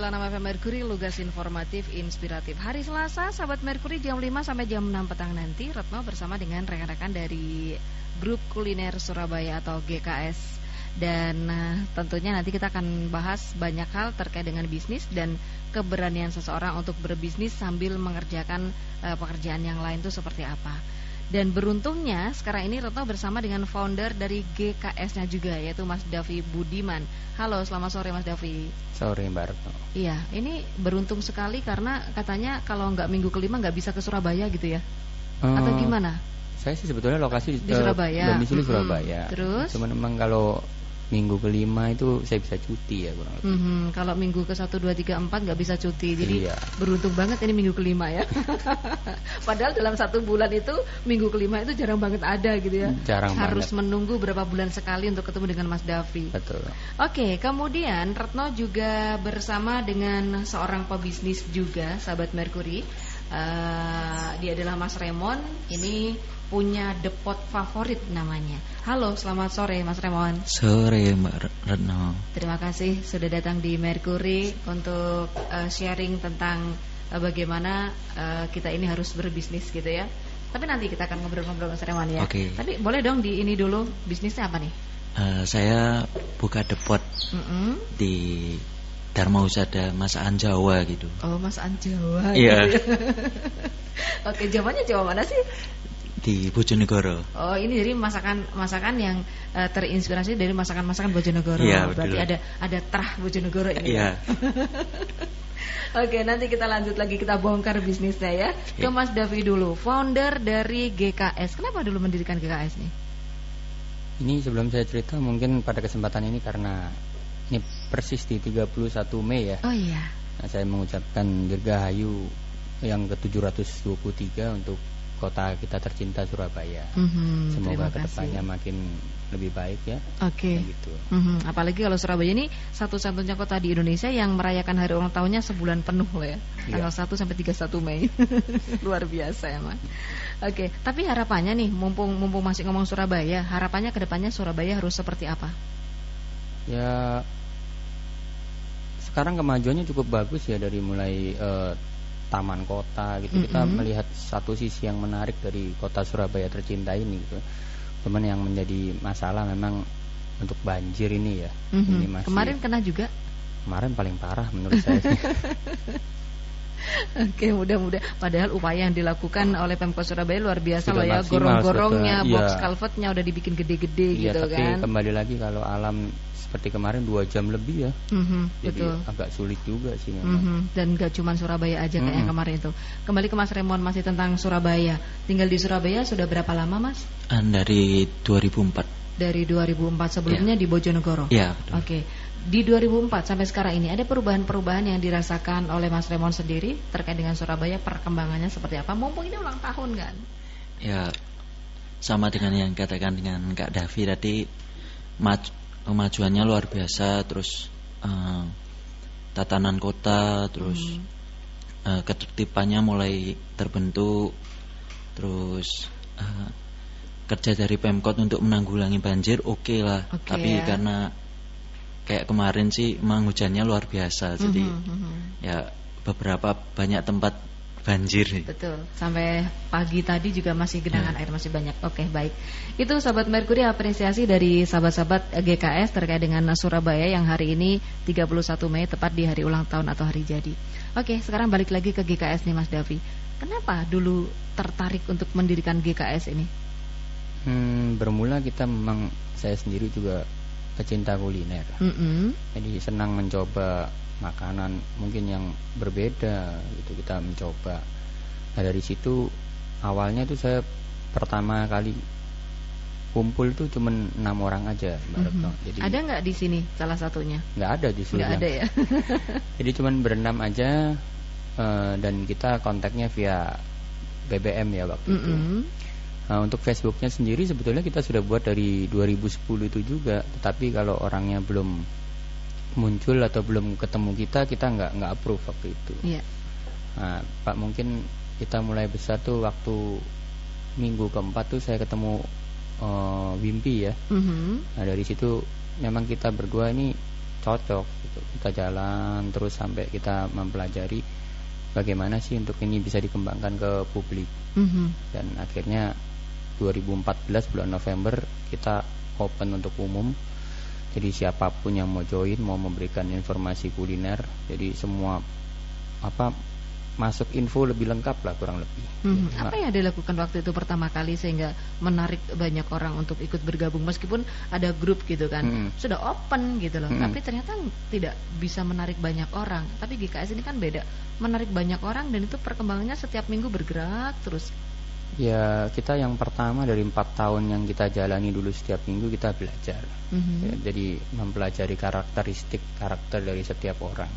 106,9 FM Mercury, lugas informatif, inspiratif. Hari Selasa, sahabat Mercury, jam 5 sampai jam 6 petang nanti, Retno bersama dengan rekan-rekan dari Grup Kuliner Surabaya atau GKS. Dan tentunya nanti kita akan bahas banyak hal terkait dengan bisnis dan keberanian seseorang untuk berbisnis sambil mengerjakan pekerjaan yang lain itu seperti apa. Dan beruntungnya sekarang ini Retno bersama dengan founder dari GKS-nya juga, yaitu Mas Davi Budiman. Halo, selamat sore Mas Davi. Sore Mbak Retno. Iya, ini beruntung sekali karena katanya kalau nggak minggu kelima nggak bisa ke Surabaya gitu ya? Atau gimana? Saya sih sebetulnya lokasi di Surabaya, domisili Surabaya. Terus? Cuman memang kalau minggu kelima itu saya bisa cuti ya kurang lebih. Kalau minggu ke 1, 2, 3, 4 nggak bisa cuti. Jadi beruntung banget ini minggu kelima ya. Padahal dalam 1 bulan itu minggu kelima itu jarang banget ada gitu ya. Jarang Harus banget. menunggu berapa bulan sekali untuk ketemu dengan Mas Davi. Betul. Oke, kemudian Retno juga bersama dengan seorang pebisnis juga, sahabat Mercury. Dia adalah Mas Remon. Ini punya depot favorit namanya. Halo, selamat sore Mas Remon. Sore Mbak Retno. Terima kasih sudah datang di Mercury untuk sharing tentang bagaimana kita ini harus berbisnis gitu ya. Tapi nanti kita akan ngobrol-ngobrol Mas Remon ya. Oke. Tapi boleh dong di ini dulu, bisnisnya apa nih? Saya buka depot di Dharma Husada Masakan Jawa gitu. Oh, Masakan Jawa. Iya. Gitu ya. Oke, Jawanya Jawa mana sih? Di Bojonegoro. Oh, ini jadi masakan yang terinspirasi dari masakan-masakan Bojonegoro. Iya, berarti ada terah Bojonegoro ini. Iya. Oke, nanti kita lanjut lagi, kita bongkar bisnisnya ya. Ke Mas Davi dulu, founder dari GKS. Kenapa dulu mendirikan GKS nih? Ini sebelum saya cerita mungkin pada kesempatan ini karena ini persis di 31 Mei ya. Oh iya. Nah, saya mengucapkan Dirgahayu yang ke-723 untuk kota kita tercinta Surabaya. Semoga kedepannya makin lebih baik ya. Oke. Gitu. Apalagi kalau Surabaya ini satu-satunya kota di Indonesia yang merayakan hari ulang tahunnya sebulan penuh loh ya. Tanggal 1 sampai 31 Mei. Luar biasa emang. Oke, tapi harapannya nih, mumpung masih ngomong Surabaya, harapannya kedepannya Surabaya harus seperti apa? Ya, sekarang kemajuannya cukup bagus ya, dari mulai taman kota gitu. Kita melihat satu sisi yang menarik dari kota Surabaya tercinta ini gitu. Cuman yang menjadi masalah memang untuk banjir ini ya. Ini masih, kemarin kena juga? Kemarin paling parah menurut saya sih. Oke, mudah-mudahan. Padahal upaya yang dilakukan oleh Pemkot Surabaya luar biasa loh ya. Gorong-gorongnya, box culvertnya udah dibikin gede-gede gitu tapi kan. Tapi kembali lagi kalau alam seperti kemarin 2 jam lebih ya. Jadi betul. agak sulit juga sih memang. Dan gak cuma Surabaya aja kayak yang kemarin itu. Kembali ke Mas Remon, masih tentang Surabaya. Tinggal di Surabaya sudah berapa lama Mas? Dari 2004. Dari 2004, sebelumnya di Bojonegoro. Iya, betul. Oke. Di 2004 sampai sekarang ini ada perubahan-perubahan yang dirasakan oleh Mas Remon sendiri terkait dengan Surabaya, perkembangannya seperti apa? Mumpung ini ulang tahun kan? Ya, sama dengan yang katakan dengan Kak Davi tadi, kemajuannya luar biasa. Terus tatanan kota, terus ketertibannya mulai terbentuk. Terus kerja dari Pemkot untuk menanggulangi banjir oke lah. Tapi ya, karena kayak kemarin sih memang hujannya luar biasa. Jadi ya beberapa banyak tempat banjir. Betul. Sampai pagi tadi juga masih genangan air masih banyak. Oke, baik. Itu sahabat Mercury, apresiasi dari sahabat-sahabat GKS terkait dengan Surabaya yang hari ini 31 Mei tepat di hari ulang tahun atau hari jadi. Oke, sekarang balik lagi ke GKS nih Mas Davi. Kenapa dulu tertarik untuk mendirikan GKS ini? Bermula kita memang, saya sendiri juga pecinta kuliner. Jadi senang mencoba makanan mungkin yang berbeda gitu, kita mencoba. Nah, dari situ awalnya tuh saya pertama kali kumpul tuh cuman 6 orang aja, Mbak Retno. Jadi ada nggak di sini salah satunya? Nggak ada justru. Nggak ada ya. Jadi cuman berenam aja, dan kita kontaknya via BBM ya waktu itu. Nah, untuk Facebooknya sendiri sebetulnya kita sudah buat dari 2010 itu juga, tetapi kalau orangnya belum muncul atau belum ketemu kita nggak approve waktu itu. Nah, Pak, mungkin kita mulai besar tuh waktu minggu keempat tuh saya ketemu Wimpi ya. Nah, dari situ memang kita berdua ini cocok gitu. Kita jalan terus sampai kita mempelajari bagaimana sih untuk ini bisa dikembangkan ke publik. Dan akhirnya 2014 bulan November kita open untuk umum. Jadi siapapun yang mau join, mau memberikan informasi kuliner, jadi semua masuk info lebih lengkap lah kurang lebih. Apa yang dilakukan waktu itu pertama kali sehingga menarik banyak orang untuk ikut bergabung, meskipun ada grup gitu kan, sudah open gitu loh, tapi ternyata tidak bisa menarik banyak orang. Tapi GKS ini kan beda, menarik banyak orang, dan itu perkembangannya setiap minggu bergerak terus. Ya, kita yang pertama dari 4 tahun yang kita jalani dulu, setiap minggu kita belajar. Ya, jadi mempelajari karakter dari setiap orang.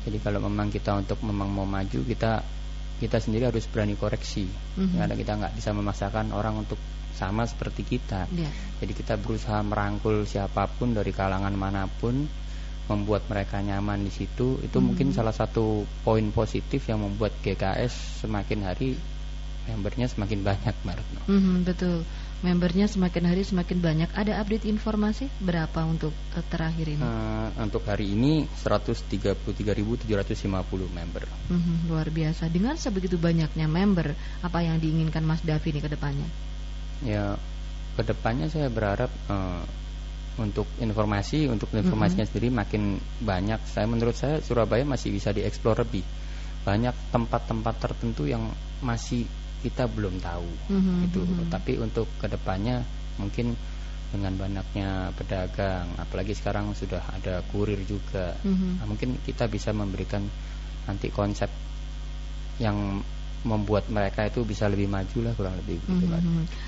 Jadi kalau memang kita mau maju, kita sendiri harus berani koreksi. Karena kita nggak bisa memaksakan orang untuk sama seperti kita. Jadi kita berusaha merangkul siapapun dari kalangan manapun, membuat mereka nyaman di situ. Itu mungkin salah satu poin positif yang membuat GKS semakin hari membernya semakin banyak, Mbak Retno. Betul, membernya semakin hari semakin banyak. Ada update informasi berapa untuk terakhir ini? Untuk hari ini 133.750 member. Luar biasa. Dengan sebegitu banyaknya member, apa yang diinginkan Mas Davi nih ke depannya? Ya, ke depannya saya berharap untuk informasinya sendiri makin banyak. Menurut saya Surabaya masih bisa dieksplor lebih banyak, tempat-tempat tertentu yang masih kita belum tahu gitu. Tapi untuk kedepannya mungkin dengan banyaknya pedagang, apalagi sekarang sudah ada kurir juga, mungkin kita bisa memberikan nanti konsep yang membuat mereka itu bisa lebih maju lah, kurang lebih gitu.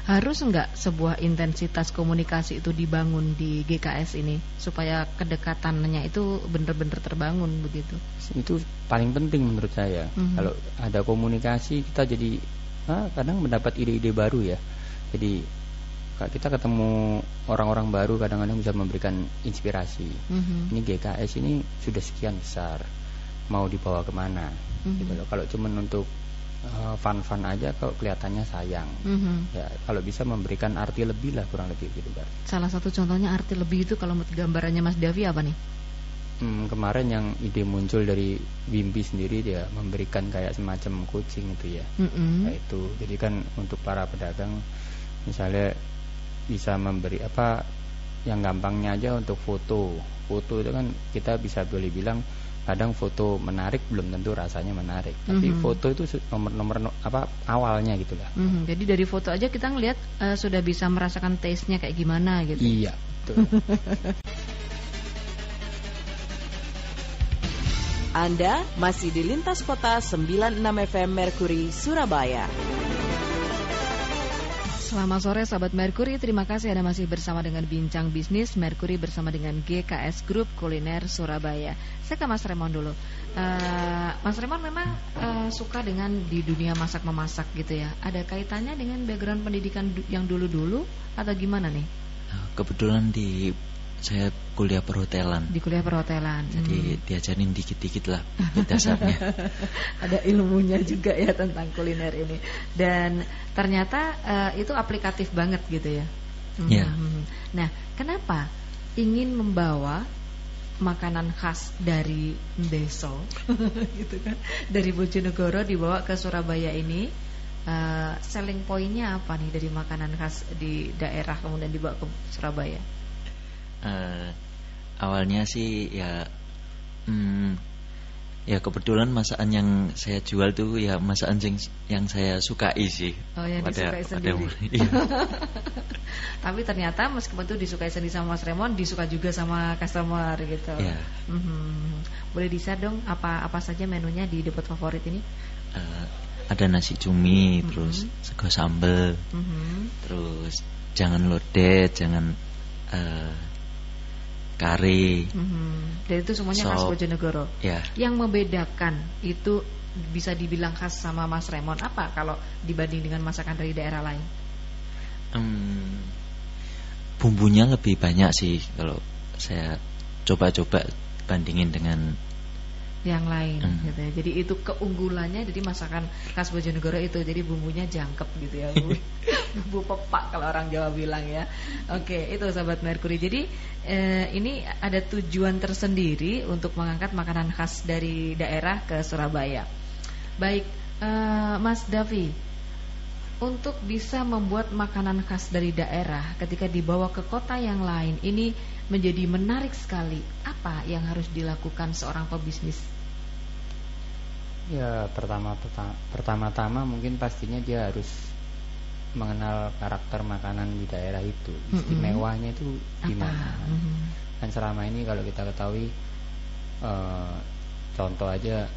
Harus enggak sebuah intensitas komunikasi itu dibangun di GKS ini supaya kedekatannya itu benar-benar terbangun begitu? Itu paling penting menurut saya. Kalau ada komunikasi, kita jadi kadang mendapat ide-ide baru ya. Jadi kita ketemu orang-orang baru, kadang-kadang bisa memberikan inspirasi. Ini GKS ini sudah sekian besar, mau dibawa kemana gitu loh. Kalau cuma untuk fun-fun aja kok kelihatannya sayang. Ya, kalau bisa memberikan arti lebih lah, kurang lebih gitu, Bar. Salah satu contohnya arti lebih itu, kalau gambarannya Mas Davi apa nih? Kemarin yang ide muncul dari Wimpi sendiri, dia memberikan kayak semacam coaching itu ya. Nah, itu jadi kan untuk para pedagang misalnya bisa memberi yang gampangnya aja untuk foto itu kan kita bisa boleh bilang kadang foto menarik belum tentu rasanya menarik, tapi foto itu nomor awalnya gitulah. Jadi dari foto aja kita ngelihat sudah bisa merasakan taste-nya kayak gimana gitu. Iya, betul. Anda masih di Lintas Kota 96 FM Mercury Surabaya. Selamat sore sahabat Mercury, terima kasih Anda masih bersama dengan Bincang Bisnis Mercury bersama dengan GKS Group Kuliner Surabaya. Saya ke Mas Remon dulu. Mas Remon memang suka dengan di dunia masak-memasak gitu ya. Ada kaitannya dengan background pendidikan yang dulu-dulu atau gimana nih? Kebetulan saya kuliah perhotelan. Di kuliah perhotelan. Jadi diajarin dikit-dikit lah dasarnya. Ada ilmunya juga ya tentang kuliner ini. Dan ternyata itu aplikatif banget gitu ya. Yeah. Nah, kenapa ingin membawa makanan khas dari Ndeso gitu kan, dari Bojonegoro dibawa ke Surabaya ini? Selling pointnya apa nih dari makanan khas di daerah kemudian dibawa ke Surabaya? Awalnya sih ya kebetulan masakan yang saya jual tuh ya masakan yang saya sukai sih. Oh, yang disukai sendiri. Tapi ternyata meskipun itu disukai sendiri sama Mas Remon, disuka juga sama customer gitu. Yeah. Boleh di-share dong apa saja menunya di depot favorit ini? Ada nasi cumi, terus sego sambal, terus jangan lodet, jangan kari. Dan itu semuanya khas Bojonegoro. Ya. Yang membedakan itu bisa dibilang khas sama Mas Remon apa kalau dibanding dengan masakan dari daerah lain? Bumbunya lebih banyak sih kalau saya coba-coba bandingin dengan yang lain gitu ya. Jadi itu keunggulannya, jadi masakan khas Bojonegoro itu, jadi bumbunya jangkep gitu ya, Bu. Bumbu pepak kalau orang Jawa bilang ya. Oke, itu sahabat Merkuri. Jadi ini ada tujuan tersendiri untuk mengangkat makanan khas dari daerah ke Surabaya. Baik, Mas Davi, untuk bisa membuat makanan khas dari daerah ketika dibawa ke kota yang lain ini menjadi menarik sekali. Apa yang harus dilakukan seorang pebisnis? Ya, pertama-tama mungkin pastinya dia harus mengenal karakter makanan di daerah itu, istimewanya itu gimana. Kan selama ini kalau kita ketahui, contoh aja,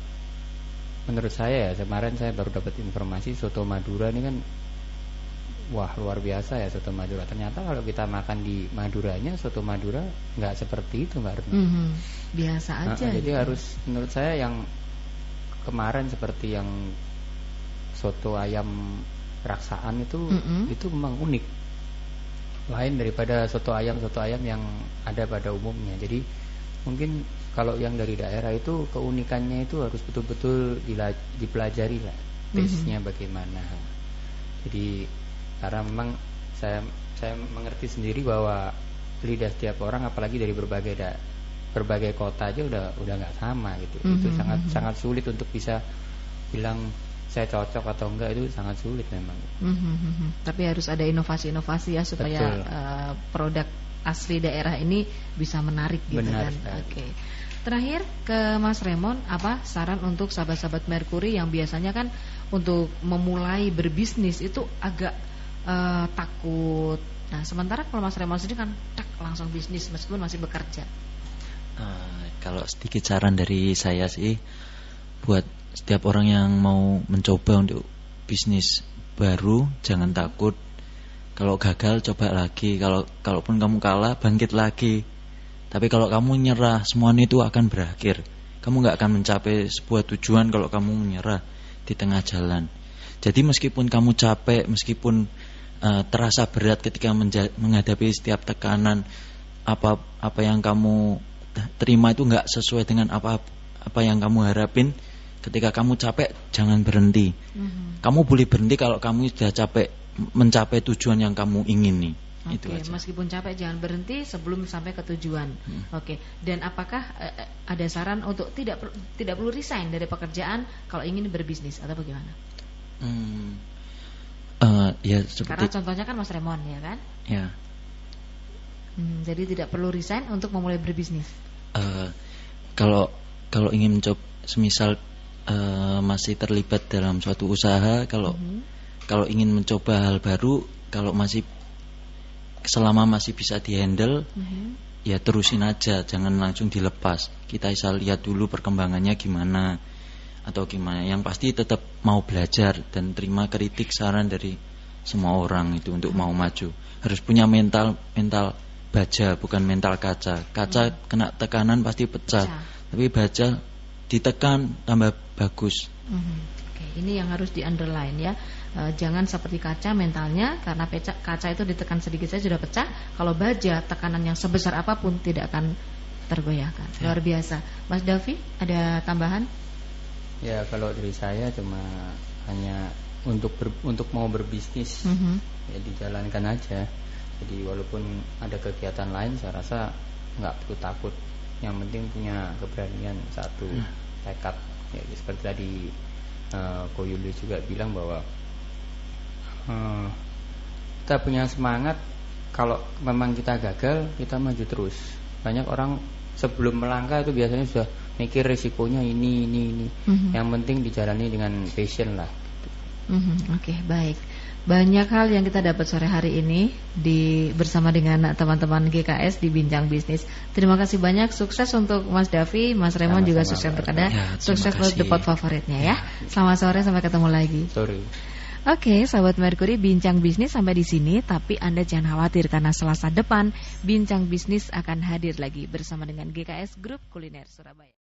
menurut saya ya, kemarin saya baru dapat informasi soto Madura ini kan, wah luar biasa ya soto Madura. Ternyata kalau kita makan di Maduranya, soto Madura nggak seperti itu, Mbak Retno. Biasa aja. Jadi harus, menurut saya yang kemarin seperti yang soto ayam raksaan itu memang unik, lain daripada soto ayam yang ada pada umumnya. Jadi mungkin kalau yang dari daerah itu keunikannya itu harus betul-betul dipelajari lah, taste-nya bagaimana. Jadi karena memang saya mengerti sendiri bahwa lidah setiap orang, apalagi dari berbagai kota aja udah nggak sama gitu. Itu sangat sulit untuk bisa bilang saya cocok atau enggak, itu sangat sulit memang. Tapi harus ada inovasi-inovasi ya supaya produk asli daerah ini bisa menarik gitu. Benar, kan. Oke. Terakhir ke Mas Raymond, apa saran untuk sahabat-sahabat Merkuri yang biasanya kan untuk memulai berbisnis itu agak takut. Nah, sementara kalau Mas Raymond sendiri kan langsung bisnis meskipun masih bekerja. Kalau sedikit saran dari saya sih, buat setiap orang yang mau mencoba untuk bisnis baru, jangan takut. Kalau gagal coba lagi, kalaupun kamu kalah bangkit lagi. Tapi kalau kamu nyerah, semuanya itu akan berakhir. Kamu gak akan mencapai sebuah tujuan kalau kamu menyerah di tengah jalan. Jadi meskipun kamu capek, meskipun terasa berat ketika menghadapi setiap tekanan, apa yang kamu terima itu gak sesuai dengan apa yang kamu harapin, ketika kamu capek jangan berhenti. Kamu boleh berhenti kalau kamu sudah capek mencapai tujuan yang kamu ingini. Oke, meskipun capek jangan berhenti sebelum sampai ke tujuan. Oke. Dan apakah ada saran untuk tidak perlu resign dari pekerjaan kalau ingin berbisnis atau bagaimana? Ya seperti, karena contohnya kan Mas Raymond ya kan? Ya. Jadi tidak perlu resign untuk memulai berbisnis. Kalau ingin mencoba, semisal masih terlibat dalam suatu usaha, kalau ingin mencoba hal baru, kalau selama masih bisa dihandle, ya terusin aja, jangan langsung dilepas. Kita bisa lihat dulu perkembangannya gimana atau gimana. Yang pasti tetap mau belajar dan terima kritik, saran dari semua orang itu untuk mau maju. Harus punya mental baja, bukan mental kaca. Kaca kena tekanan pasti pecah. Tapi baja ditekan tambah bagus. Oke, ini yang harus di underline ya. Jangan seperti kaca mentalnya, karena kaca itu ditekan sedikit saja sudah pecah. Kalau baja, tekanan yang sebesar apapun tidak akan tergoyahkan. Luar biasa. Mas Davi, ada tambahan? Ya, kalau dari saya cuma hanya untuk mau berbisnis, ya dijalankan aja. Jadi walaupun ada kegiatan lain, saya rasa nggak perlu takut. Yang penting punya keberanian, satu tekad. Ya, seperti tadi Ko Yuli juga bilang bahwa kita punya semangat. Kalau memang kita gagal, kita maju terus. Banyak orang sebelum melangkah itu biasanya sudah mikir risikonya ini. Yang penting dijalani dengan passion lah. Oke, baik. Banyak hal yang kita dapat sore hari ini bersama dengan teman-teman GKS di Bincang Bisnis. Terima kasih banyak. Sukses untuk Mas Davi, Mas Raymond juga sukses untuk Anda. Sukses buat depot favoritnya ya. Selamat sore, sampai ketemu lagi. Sorry. Oke, sahabat Merkuri, Bincang Bisnis sampai di sini, tapi Anda jangan khawatir karena Selasa depan Bincang Bisnis akan hadir lagi bersama dengan GKS Grup Kuliner Surabaya.